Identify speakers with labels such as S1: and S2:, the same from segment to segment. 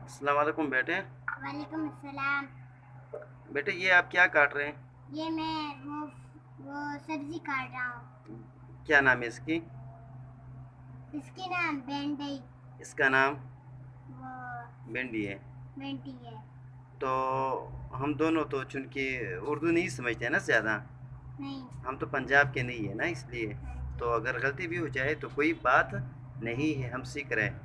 S1: अस्सलाम वालेकुम बेटे।
S2: वालेकुम अस्सलाम।
S1: बेटे ये आप क्या काट रहे हैं?
S2: ये मैं वो सब्जी काट रहा हूँ।
S1: क्या नाम है इसकी?
S2: इसकी नाम भिंडी।
S1: इसका नाम
S2: वो
S1: भिंडी है।
S2: भिंडी है।
S1: तो हम दोनों तो चूंकि उर्दू नहीं समझते हैं ना ज़्यादा,
S2: नहीं।
S1: हम तो पंजाब के नहीं है ना, इसलिए तो अगर गलती भी हो जाए तो कोई बात नहीं है, हम सीख रहे हैं।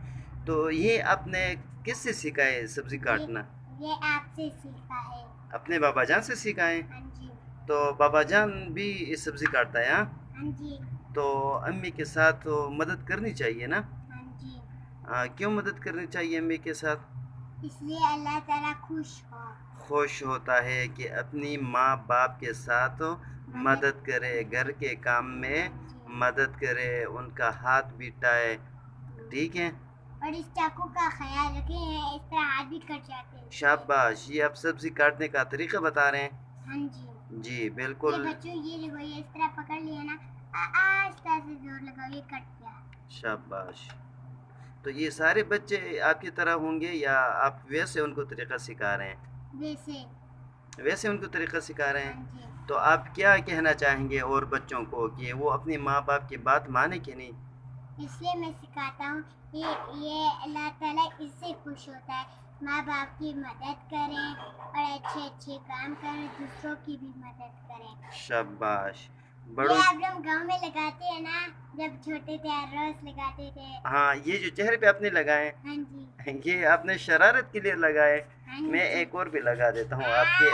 S1: तो ये आपने किससे सीखा है सब्जी काटना?
S2: ये आपसे सीखा है।
S1: अपने बाबा जान से सीखा है?
S2: हाँ जी।
S1: तो बाबा जान भी ये सब्जी काटता है? हाँ
S2: हाँ जी।
S1: तो अम्मी के साथ तो मदद करनी चाहिए ना?
S2: हाँ जी।
S1: क्यों मदद करनी चाहिए अम्मी के साथ?
S2: इसलिए अल्लाह ताला
S1: खुश होता है कि अपनी माँ बाप के साथ मदद करे, घर के काम में मदद करे, उनका हाथ बिटाए। ठीक है।
S2: और इस चाकू का ख्याल रखें, इस तरह हाथ भी कट जाते हैं।
S1: शाबाश, ये आप सब्जी काटने का तरीका बता रहे हैं?
S2: हाँ जी।
S1: जी बिल्कुल।
S2: ये बच्चों ये देखो, ये इस तरह पकड़ लिया ना, आहिस्ता से जोर लगाओ, ये कट गया। शाबाश।
S1: तो ये सारे बच्चे आपकी तरह होंगे या आप वैसे उनको तरीका सिखा रहे हैं? वैसे उनको तरीका सिखा रहे हैं।
S2: हाँ।
S1: तो आप क्या कहना चाहेंगे और बच्चों को कि वो अपनी माँ बाप की बात माने कि नहीं?
S2: इसलिए मैं सिखाता हूँ, ये अल्लाह ताला इससे खुश होता है। माँ बाप की मदद करें और अच्छे अच्छे काम करें, दूसरों की भी मदद करें।
S1: शाबाश।
S2: ये आप लोग गाँव में लगाते हैं ना, जब छोटे थे रोज लगाते थे।
S1: हाँ, ये जो चेहरे पे आपने लगाए,
S2: हाँ जी,
S1: ये आपने शरारत के लिए लगाए।
S2: हाँ
S1: मैं
S2: जी।
S1: एक और भी लगा देता हूँ आपके।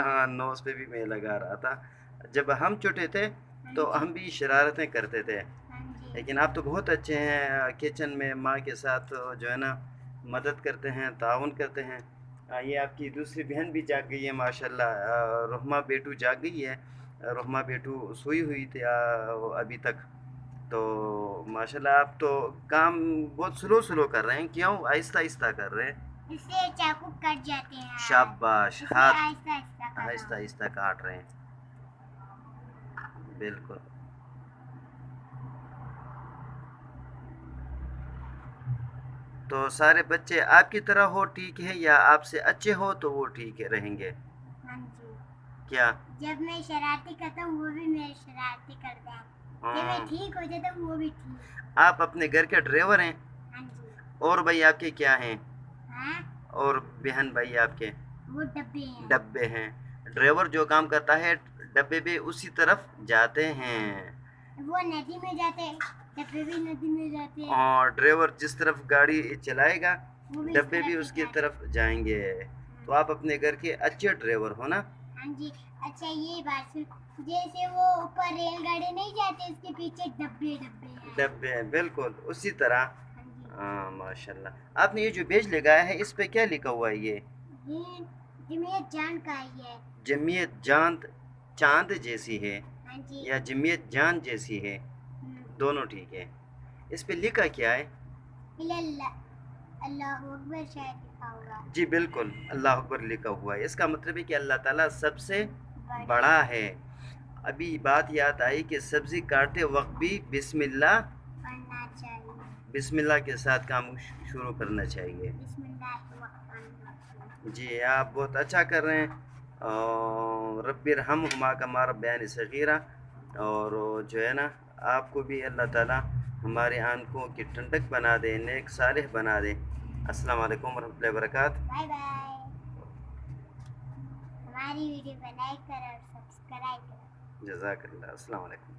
S1: हाँ, नोज पे भी मैं लगा रहा था। जब हम छोटे थे तो हम भी शरारतें करते थे, लेकिन आप तो बहुत अच्छे हैं, किचन में माँ के साथ जो है ना मदद करते हैं, ताउन करते हैं। ये आपकी दूसरी बहन भी जाग गई है माशाल्लाह, रहमा बेटू जाग गई है। रहमा बेटू सोई हुई थी अभी तक। तो माशाल्लाह आप तो काम बहुत स्लो कर रहे हैं, क्यों आहिस्ता आहिस्ता कर रहे हैं?
S2: इससे चाकू कट जाते हैं।
S1: शाबाश, हाथ
S2: आहिस्ता
S1: आहिस्ता आहिस्ता काट रहे हैं। बिल्कुल। तो सारे बच्चे आपकी तरह हो ठीक है, या आपसे अच्छे हो तो वो ठीक है रहेंगे?
S2: हाँ जी।
S1: क्या?
S2: जब मैं शरारती करता हूँ वो भी मेरे शरारती करते हैं, जब मैं ठीक हो जाता हूँ वो भी ठीक।
S1: आप अपने घर के ड्राइवर हैं?
S2: हाँ जी।
S1: और भाई आपके क्या हैं?
S2: हाँ?
S1: और बहन भाई आपके?
S2: वो
S1: डब्बे हैं। ड्राइवर जो काम करता है डब्बे भी उसी तरफ जाते हैं।
S2: वो नदी में जाते हैं, डब्बे भी नदी में जाते हैं।
S1: और ड्राइवर जिस तरफ गाड़ी चलाएगा डब्बे भी उसकी तरफ जाएंगे। तो आप अपने घर के अच्छे ड्राइवर हो ना?
S2: हाँ जी। अच्छा ये बात सुन, जैसे वो ऊपर रेलगाड़ी नहीं जाती, उसके पीछे डब्बे
S1: हैं, बिल्कुल उसी तरह। हाँ माशाल्लाह। आपने ये जो बेज लगाया है इस पे क्या लिखा हुआ है? ये
S2: जमीयत जान का है।
S1: जमीयत जान चांद जैसी है।
S2: हाँ जी।
S1: या जमीयत जान जैसी है, दोनों ठीक है। इस पे लिखा क्या है?
S2: अल्लाह अकबर शायद लिखा होगा।
S1: जी बिल्कुल, अल्लाह अकबर लिखा हुआ है। इसका मतलब है कि अल्लाह ताला सबसे बड़ा है। अभी बात याद आई कि सब्जी काटते वक्त भी बिस्मिल्लाह
S2: पढ़ना चाहिए।
S1: बिस्मिल्लाह के साथ काम शुरू करना चाहिए। जी आप बहुत अच्छा कर रहे हैं। और रब्बिरहमहुमा कमा रब्बयानी सगीरा। और जो है ना आपको भी अल्लाह ताला हमारे आंखों की ठंडक बना दे, नेक सालिह बना दे। अस्सलाम वालेकुम वरहमतुल्लाहि वबरकातुहू।
S2: Bye bye. हमारी वीडियो को लाइक करो और सब्सक्राइब करो।
S1: जज़ाकल्लाह। अस्सलाम वालेकुम।